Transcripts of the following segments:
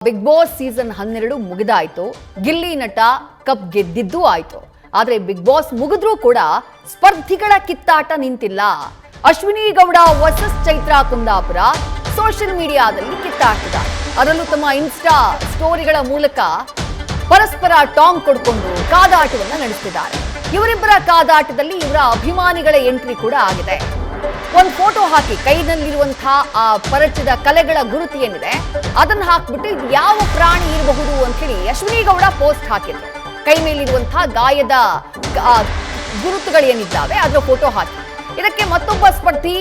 Big boss season 12 ಮುಗಿದಾಯ್ತು. Gilli Nata cup ಗೆದ್ದಿದ್ದೂ ಆಯ್ತು. ಆದ್ರೆ ಬಿಗ್ ಬಾಸ್ ಮುಗಿದ್ರೂ ಕೂಡ ಸ್ಪರ್ಧಿಗಳ ಕಿತ್ತಾಟ ನಿಂತಿಲ್ಲ. ಅಶ್ವಿನಿ ಗೌಡ ವರ್ಸಸ್ ಚೈತ್ರಾ ಕುಂದಾಪುರ ಸೋಷಿಯಲ್ ಮೀಡಿಯಾದಲ್ಲಿ ಕಿತ್ತಾಡ್ತಿದ್ದಾರೆ. ಅದರಲ್ಲೂ ತಮ್ಮ ಇನ್ಸ್ಟಾ ಸ್ಟೋರಿಗಳ ಮೂಲಕ ಪರಸ್ಪರ ಟಾಂಗ್ ಕೊಡ್ಕೊಂಡು ಕಾದಾಟವನ್ನ ನಡೆಸ್ತಿದ್ದಾರೆ. ಇವರಿಬ್ಬರ ಕಾದಾಟದಲ್ಲಿ ಇವರ ಅಭಿಮಾನಿಗಳ ಎಂಟ್ರಿ ಕೂಡ ಆಗಿದೆ. ಒಂದು ಫೋಟೋ ಹಾಕಿ ಕೈನಲ್ಲಿರುವಂತಹ ಆ ಪರಚಿದ ಕಲೆಗಳ ಗುರುತು ಏನಿದೆ ಅದನ್ನ ಹಾಕ್ಬಿಟ್ಟು ಇದು ಯಾವ ಪ್ರಾಣಿ ಇರಬಹುದು ಅಂತ ಹೇಳಿ ಅಶ್ವಿನಿ ಗೌಡ ಪೋಸ್ಟ್ ಹಾಕಿದ್ರು. ಕೈ ಮೇಲಿರುವಂತಹ ಗಾಯದ ಗುರುತುಗಳೇನಿದ್ದಾವೆ ಅದರ ಫೋಟೋ ಹಾಕಿ. ಇದಕ್ಕೆ ಮತ್ತೊಬ್ಬ ಸ್ಪರ್ಧಿ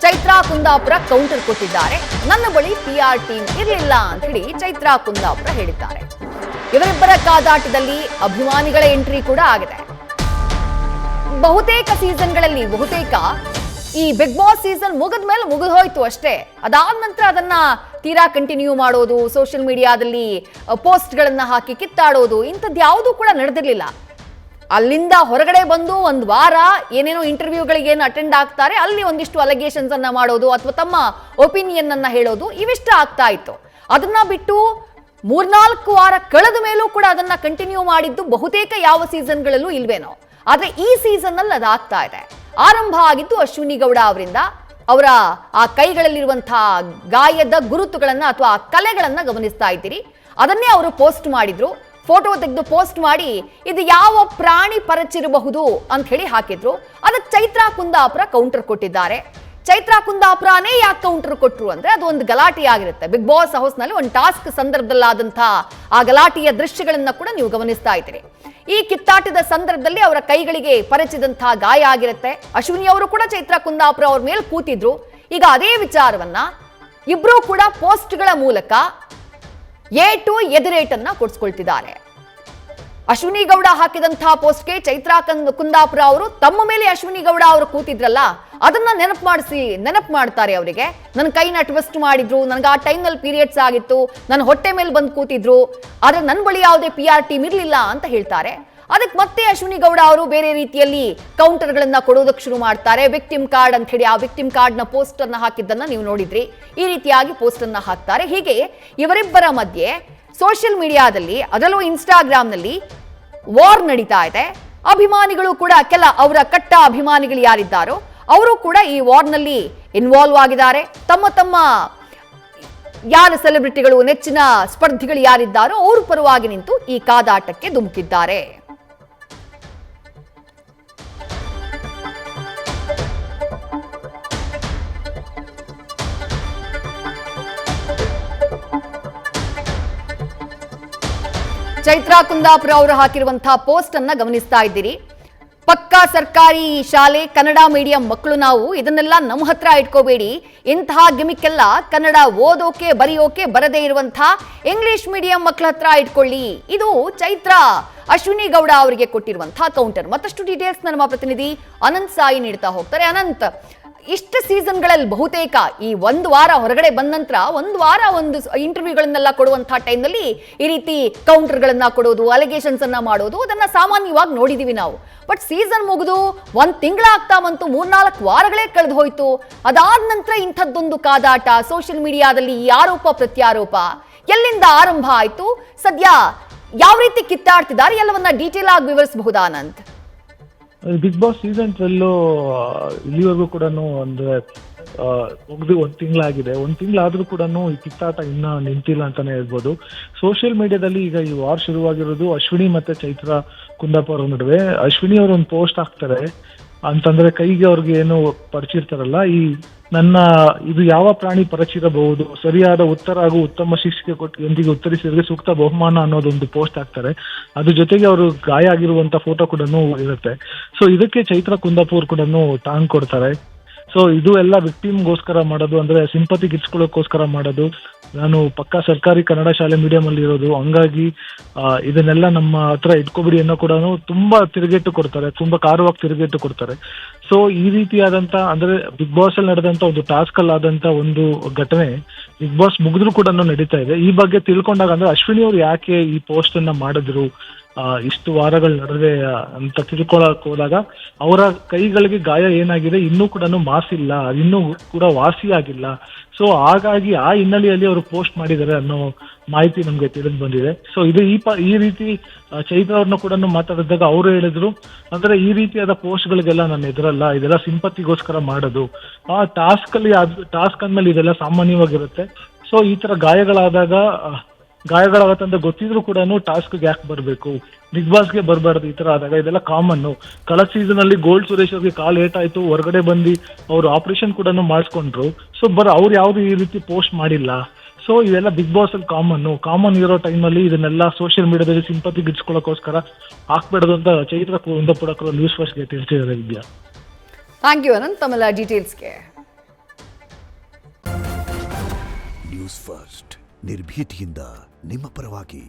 ಚೈತ್ರಾ ಕುಂದಾಪುರ ಕೌಂಟರ್ ಕೊಟ್ಟಿದ್ದಾರೆ. ನನ್ನ ಬಳಿ PR ಟೀಮ್ ಇರಲಿಲ್ಲ ಅಂತ ಹೇಳಿ ಚೈತ್ರಾ ಕುಂದಾಪುರ ಹೇಳಿದ್ದಾರೆ. ಇವರಿಬ್ಬರ ಕಾದಾಟದಲ್ಲಿ ಅಭಿಮಾನಿಗಳ ಎಂಟ್ರಿ ಕೂಡ ಆಗಿದೆ. ಬಹುತೇಕ ಸೀಸನ್ಗಳಲ್ಲಿ ಈ ಬಿಗ್ ಬಾಸ್ ಸೀಸನ್ ಮುಗಿದ ಮೇಲೆ ಮುಗಿದೋಯ್ತು ಅಷ್ಟೇ. ಅದಾದ ನಂತರ ಅದನ್ನ ತೀರಾ ಕಂಟಿನ್ಯೂ ಮಾಡೋದು, ಸೋಷಿಯಲ್ ಮೀಡಿಯಾದಲ್ಲಿ ಪೋಸ್ಟ್ಗಳನ್ನ ಹಾಕಿ ಕಿತ್ತಾಡೋದು ಇಂಥದ್ದು ಯಾವುದೂ ಕೂಡ ನಡೆದಿರಲಿಲ್ಲ. ಅಲ್ಲಿಂದ ಹೊರಗಡೆ ಬಂದು ಒಂದು ವಾರ ಏನೇನೋ ಇಂಟರ್ವ್ಯೂಗಳಿಗೆ ಏನು ಅಟೆಂಡ್ ಆಗ್ತಾರೆ, ಅಲ್ಲಿ ಒಂದಿಷ್ಟು ಅಲಿಗೇಷನ್ಸ್ ಅನ್ನ ಮಾಡೋದು ಅಥವಾ ತಮ್ಮ ಒಪಿನಿಯನ್ ಅನ್ನ ಹೇಳೋದು ಇವಿಷ್ಟ ಆಗ್ತಾ ಇತ್ತು. ಅದನ್ನ ಬಿಟ್ಟು 3-4 ವಾರ ಕಳೆದ ಮೇಲೂ ಕೂಡ ಅದನ್ನ ಕಂಟಿನ್ಯೂ ಮಾಡಿದ್ದು ಬಹುತೇಕ ಯಾವ ಸೀಸನ್ಗಳಲ್ಲೂ ಇಲ್ವೇನೋ. ಆದ್ರೆ ಈ ಸೀಸನ್ ಅಲ್ಲಿ ಅದಾಗ್ತಾ ಇದೆ. ಆರಂಭ ಆಗಿದ್ದು ಅಶ್ವಿನಿ ಗೌಡ ಅವರಿಂದ. ಅವರ ಆ ಕೈಗಳಲ್ಲಿರುವಂತಹ ಗಾಯದ ಗುರುತುಗಳನ್ನ ಅಥವಾ ಕಲೆಗಳನ್ನ ಗಮನಿಸ್ತಾ ಇದ್ದೀರಿ. ಅದನ್ನೇ ಅವರು ಪೋಸ್ಟ್ ಮಾಡಿದ್ರು. ಫೋಟೋ ತೆಗೆದು ಪೋಸ್ಟ್ ಮಾಡಿ ಇದು ಯಾವ ಪ್ರಾಣಿ ಪರಚಿರಬಹುದು ಅಂತ ಹೇಳಿ ಹಾಕಿದ್ರು. ಅದಕ್ಕೆ ಚೈತ್ರಾ ಕುಂದಾಪುರ ಕೌಂಟರ್ ಕೊಟ್ಟಿದ್ದಾರೆ. ಚೈತ್ರಾ ಕುಂದಾಪುರನೇ ಯಾಕೆ ಕೌಂಟರ್ ಕೊಟ್ರು ಅಂದ್ರೆ ಅದು ಒಂದು ಗಲಾಟೆ ಆಗಿರುತ್ತೆ. ಬಿಗ್ ಬಾಸ್ ಹೌಸ್ ನಲ್ಲಿ ಒಂದು ಟಾಸ್ಕ್ ಸಂದರ್ಭದಲ್ಲಾದಂತಹ ಆ ಗಲಾಟೆಯ ದೃಶ್ಯಗಳನ್ನ ಕೂಡ ನೀವು ಗಮನಿಸ್ತಾ ಇದ್ದೀರಿ. ಈ ಕಿತ್ತಾಟದ ಸಂದರ್ಭದಲ್ಲಿ ಅವರ ಕೈಗಳಿಗೆ ಪರಚಿದಂತಹ ಗಾಯ ಆಗಿರುತ್ತೆ. ಅಶ್ವಿನಿ ಅವರು ಕೂಡ ಚೈತ್ರಾ ಕುಂದಾಪುರ ಅವ್ರ ಮೇಲೆ ಕೂತಿದ್ರು. ಈಗ ಅದೇ ವಿಚಾರವನ್ನ ಇಬ್ರು ಕೂಡ ಪೋಸ್ಟ್ಗಳ ಮೂಲಕ ಎದುರೇಟನ್ನ ಕೊಡಿಸ್ಕೊಳ್ತಿದ್ದಾರೆ. ಅಶ್ವಿನಿ ಗೌಡ ಹಾಕಿದಂತಹ ಪೋಸ್ಟ್ಗೆ ಚೈತ್ರಾ ಕುಂದಾಪುರ ಅವರು ತಮ್ಮ ಮೇಲೆ ಅಶ್ವಿನಿ ಗೌಡ ಅವರು ಕೂತಿದ್ರಲ್ಲ ಅದನ್ನ ನೆನಪು ಮಾಡ್ತಾರೆ. ಅವರಿಗೆ ನನ್ನ ಕೈನ ಟ್ವಿಸ್ಟ್ ಮಾಡಿದ್ರು, ನನಗೆ ಆ ಟೈಮ್ನಲ್ಲಿ ಪೀರಿಯಡ್ಸ್ ಆಗಿತ್ತು, ನನ್ನ ಹೊಟ್ಟೆ ಮೇಲೆ ಬಂದು ಕೂತಿದ್ರು, ಆದ್ರೆ ನನ್ನ ಬಳಿ ಯಾವುದೇ PR ಟೀಮ್ ಇರಲಿಲ್ಲ ಅಂತ ಹೇಳ್ತಾರೆ. ಅದಕ್ಕೆ ಮತ್ತೆ ಅಶ್ವಿನಿ ಗೌಡ ಅವರು ಬೇರೆ ರೀತಿಯಲ್ಲಿ ಕೌಂಟರ್ಗಳನ್ನ ಕೊಡೋದಕ್ಕೆ ಶುರು ಮಾಡ್ತಾರೆ. ವಿಕ್ಟಿಮ್ ಕಾರ್ಡ್ ಅಂತ ಹೇಳಿ ಆ ವಿಕ್ಟಿಮ್ ಕಾರ್ಡ್ನ ಪೋಸ್ಟ್ ಅನ್ನ ಹಾಕಿದ್ದನ್ನ ನೀವು ನೋಡಿದ್ರಿ. ಈ ರೀತಿಯಾಗಿ ಪೋಸ್ಟ್ ಅನ್ನ ಹಾಕ್ತಾರೆ. ಹೀಗೆ ಇವರಿಬ್ಬರ ಮಧ್ಯೆ ಸೋಷಿಯಲ್ ಮೀಡಿಯಾದಲ್ಲಿ ಅದರಲ್ಲೂ ಇನ್ಸ್ಟಾಗ್ರಾಮ್ನಲ್ಲಿ ವಾರ್ ನಡೀತಾ ಇದೆ. ಅಭಿಮಾನಿಗಳು ಕೂಡ ಅವರ ಕಟ್ಟ ಅಭಿಮಾನಿಗಳು ಯಾರಿದ್ದಾರೋ ಅವರು ಕೂಡ ಈ ವಾರ್ನಲ್ಲಿ ಇನ್ವಾಲ್ವ್ ಆಗಿದ್ದಾರೆ. ತಮ್ಮ ಯಾರು ಸೆಲೆಬ್ರಿಟಿಗಳು ನೆಚ್ಚಿನ ಸ್ಪರ್ಧಿಗಳು ಯಾರಿದ್ದಾರೋ ಅವ್ರ ಪರವಾಗಿ ನಿಂತು ಈ ಕಾದಾಟಕ್ಕೆ ಧುಮುಕಿದ್ದಾರೆ. ಚೈತ್ರಾ ಕುಂದಾಪುರ ಅವರು ಹಾಕಿರುವಂತಹ ಪೋಸ್ಟ್ ಅನ್ನ ಗಮನಿಸ್ತಾ ಇದ್ದೀರಿ. ಪಕ್ಕಾ ಸರ್ಕಾರಿ ಶಾಲೆ ಕನ್ನಡ ಮೀಡಿಯಂ ಮಕ್ಕಳು ನಾವು, ಇದನ್ನೆಲ್ಲ ನಮ್ಮ ಹತ್ರ ಇಟ್ಕೋಬೇಡಿ. ಇಂತಹ ಗಿಮಿಕ್ ಎಲ್ಲ ಕನ್ನಡ ಓದೋಕೆ ಬರೆಯೋಕೆ ಬರದೇ ಇರುವಂತಹ ಇಂಗ್ಲಿಷ್ ಮೀಡಿಯಂ ಮಕ್ಕಳ ಹತ್ರ ಇಟ್ಕೊಳ್ಳಿ. ಇದು ಚೈತ್ರಾ ಅಶ್ವಿನಿ ಗೌಡ ಅವರಿಗೆ ಕೊಟ್ಟಿರುವಂತಹ ಕೌಂಟರ್. ಮತ್ತಷ್ಟು ಡೀಟೇಲ್ಸ್ ನಮ್ಮ ಪ್ರತಿನಿಧಿ ಅನಂತ್ ಸಾಯಿ ನೀಡ್ತಾ ಹೋಗ್ತಾರೆ. ಅನಂತ್, ಇಷ್ಟು ಸೀಸನ್ಗಳಲ್ಲಿ ಬಹುತೇಕ ಈ ಒಂದು ವಾರ ಹೊರಗಡೆ ಬಂದ ನಂತರ ಒಂದು ವಾರ ಒಂದು ಇಂಟರ್ವ್ಯೂಗಳನ್ನೆಲ್ಲ ಕೊಡುವಂತಹ ಟೈಮ್ನಲ್ಲಿ ಈ ರೀತಿ ಕೌಂಟರ್ಗಳನ್ನ ಕೊಡೋದು, ಅಲಿಗೇಷನ್ಸ್ ಅನ್ನ ಮಾಡೋದು ಅದನ್ನ ಸಾಮಾನ್ಯವಾಗಿ ನೋಡಿದೀವಿ ನಾವು. ಬಟ್ ಸೀಸನ್ ಮುಗಿದು 1 ತಿಂಗಳಾಗ್ತಾ ಬಂತು, 3-4 ವಾರಗಳೇ ಕಳೆದು ಹೋಯ್ತು. ಅದಾದ ನಂತರ ಇಂಥದ್ದೊಂದು ಕಾದಾಟ ಸೋಷಿಯಲ್ ಮೀಡಿಯಾದಲ್ಲಿ ಈ ಆರೋಪ ಪ್ರತ್ಯಾರೋಪ ಎಲ್ಲಿಂದ ಆರಂಭ ಆಯ್ತು, ಸದ್ಯ ಯಾವ ರೀತಿ ಕಿತ್ತಾಡ್ತಿದ್ದಾರೆ ಎಲ್ಲವನ್ನ ಡೀಟೇಲ್ ಆಗಿ ವಿವರಿಸಬಹುದಾ ಅನಂತ್? ಬಿಗ್ ಬಾಸ್ ಸೀಸನ್ 12 ಇಲ್ಲಿವರೆಗೂ ಕೂಡ ಅಂದ್ರೆ ಮುಗಿದು 1 ತಿಂಗಳಾಗಿದೆ. 1 ತಿಂಗಳಾದ್ರೂ ಕೂಡ ಈ ಕಿತ್ತಾಟ ಇನ್ನ ನಿಂತಿಲ್ಲ ಅಂತಾನೆ ಹೇಳ್ಬೋದು. ಸೋಷಿಯಲ್ ಮೀಡಿಯಾದಲ್ಲಿ ಈಗ ಈ ವಾರ್ ಶುರುವಾಗಿರೋದು ಅಶ್ವಿನಿ ಮತ್ತೆ ಚೈತ್ರಾ ಕುಂದಾಪುರ ಅವ್ರ ನಡುವೆ. ಅಶ್ವಿನಿ ಅವರು ಒಂದು ಪೋಸ್ಟ್ ಹಾಕ್ತಾರೆ ಅಂತಂದ್ರೆ ಕೈಗೆ ಅವ್ರಿಗೆ ಏನು ಪರಿಚಿರ್ತಾರಲ್ಲ, ಇದು ಯಾವ ಪ್ರಾಣಿ ಪರಚಿರಬಹುದು, ಸರಿಯಾದ ಉತ್ತರ ಹಾಗೂ ಉತ್ತಮ ಶಿಕ್ಷೆ ಎಂದಿಗೆ ಉತ್ತರಿಸಿದ್ರೆ ಸೂಕ್ತ ಬಹುಮಾನ ಅನ್ನೋದೊಂದು ಪೋಸ್ಟ್ ಹಾಕ್ತಾರೆ. ಅದ್ರ ಜೊತೆಗೆ ಅವರು ಗಾಯ ಆಗಿರುವಂತ ಫೋಟೋ ಕೂಡ ಇರುತ್ತೆ. ಸೊ ಇದಕ್ಕೆ ಚೈತ್ರಾ ಕುಂದಾಪುರ್ ಕೂಡ ಟಾಂಗ್ ಕೊಡ್ತಾರೆ. ಸೊ ಇದು ಎಲ್ಲ ವಿಕ್ಟಿಮ್ಗೋಸ್ಕರ ಮಾಡೋದು, ಅಂದ್ರೆ ಸಿಂಪತಿ ಗಿಟ್ಸ್ಕೊಳ್ಳೋಕೋಸ್ಕರ ಮಾಡೋದು. ನಾನು ಪಕ್ಕಾ ಸರ್ಕಾರಿ ಕನ್ನಡ ಶಾಲೆ ಮೀಡಿಯಂ ಅಲ್ಲಿ ಇರೋದು, ಹಂಗಾಗಿ ಇದನ್ನೆಲ್ಲ ನಮ್ಮ ಹತ್ರ ಇಟ್ಕೊಬಿಡಿ ಅನ್ನೋ ಕೂಡ ತುಂಬಾ ತಿರುಗೇಟು ಕೊಡ್ತಾರೆ, ತುಂಬಾ ಕಾರವಾಗಿ ತಿರುಗೇಟು ಕೊಡ್ತಾರೆ. ಸೊ ಈ ರೀತಿಯಾದಂತ ಅಂದ್ರೆ ಬಿಗ್ ಬಾಸ್ ಅಲ್ಲಿ ನಡೆದಂತ ಒಂದು ಟಾಸ್ಕ್ ಅಲ್ಲಿ ಆದಂತ ಒಂದು ಘಟನೆ ಬಿಗ್ ಬಾಸ್ ಮುಗಿದ್ರು ಕೂಡ ನಡೀತಾ ಇದೆ. ಈ ಬಗ್ಗೆ ತಿಳ್ಕೊಂಡಾಗ ಅಂದ್ರೆ ಅಶ್ವಿನಿ ಅವ್ರು ಯಾಕೆ ಈ ಪೋಸ್ಟ್ ಅನ್ನ ಮಾಡಿದ್ರು, ಇಷ್ಟು ವಾರಗಳು ನಡೆದಿದೆ ಅಂತ ತಿಳ್ಕೊಳಕ್ ಹೋದಾಗ ಅವರ ಕೈಗಳಿಗೆ ಗಾಯ ಏನಾಗಿದೆ ಇನ್ನೂ ಕೂಡ ಮಾಸಿಲ್ಲ, ಇನ್ನೂ ಕೂಡ ವಾಸಿಯಾಗಿಲ್ಲ. ಸೊ ಹಾಗಾಗಿ ಆ ಹಿನ್ನೆಲೆಯಲ್ಲಿ ಅವರು ಪೋಸ್ಟ್ ಮಾಡಿದ್ದಾರೆ ಅನ್ನೋ ಮಾಹಿತಿ ನಮ್ಗೆ ತಿಳಿದು ಬಂದಿದೆ. ಸೊ ಇದು ಈ ರೀತಿ ಚೈತ್ರ ಅವ್ರನ್ನ ಕೂಡ ಮಾತಾಡಿದಾಗ ಅವರು ಹೇಳಿದ್ರು, ಅಂದ್ರೆ ಈ ರೀತಿಯಾದ ಪೋಸ್ಟ್ಗಳಿಗೆಲ್ಲ ನಾನು ಎದುರಲ್ಲ, ಇದೆಲ್ಲ ಸಿಂಪತಿಗೋಸ್ಕರ ಮಾಡೋದು. ಆ ಟಾಸ್ಕ್ ಅಂದ್ಮೇಲೆ ಇದೆಲ್ಲ ಸಾಮಾನ್ಯವಾಗಿರುತ್ತೆ. ಸೊ ಈ ತರ ಗಾಯಗಳಾಗತ್ತಂತ ಗೊತ್ತಿದ್ರು ಕೂಡ ಟಾಸ್ಕ್ಗೆ ಯಾಕೆ ಬರಬೇಕು, ಬಿಗ್ ಬಾಸ್ಗೆ ಬರಬಾರ್ದು. ಈ ತರ ಆದಾಗ ಇದೆಲ್ಲ ಕಾಮನ್. ಕಳೆದ ಸೀಸನ್ ಅಲ್ಲಿ ಗೋಲ್ಡ್ ಸುರೇಶ್ ಅವ್ರಿಗೆ ಕಾಲ್ ಏಟಾಯ್ತು, ಹೊರಗಡೆ ಬಂದು ಅವ್ರು ಆಪರೇಷನ್ ಕೂಡ ಮಾಡಿಸ್ಕೊಂಡ್ರು. ಸೊ ಅವ್ರು ಯಾವ್ದು ಈ ರೀತಿ ಪೋಸ್ಟ್ ಮಾಡಿಲ್ಲ. ಸೊ ಇದೆಲ್ಲ ಬಿಗ್ ಬಾಸ್ ಅಲ್ಲಿ ಕಾಮನ್ ಇರೋ ಟೈಮಲ್ಲಿ ಇದನ್ನೆಲ್ಲ ಸೋಷಿಯಲ್ ಮೀಡಿಯಾದಲ್ಲಿ ಸಿಂಪತಿ ಗಿಟ್ಸ್ಕೊಳ್ಳೋಕೋಸ್ಕರ ಹಾಕ್ಬಿಡೋದು ಅಂತ ಚೈತ್ರ ಕುಂದಪುರಕರು ನ್ಯೂಸ್ ಫಸ್ಟ್ಗೆ ತಿಳಿಸಿದ್ದಾರೆ. ವಿದ್ಯಾ, ಥ್ಯಾಂಕ್ ಯು ಅನಂತ್ ತಮ್ಮೆಲ್ಲ ಡೀಟೇಲ್ಸ್ಗೆ. ನ್ಯೂಸ್ ಫಸ್ಟ್ ನಿರ್ಭೀತಿಯಿಂದ ನಿಮ್ಮ ಪರವಾಗಿ.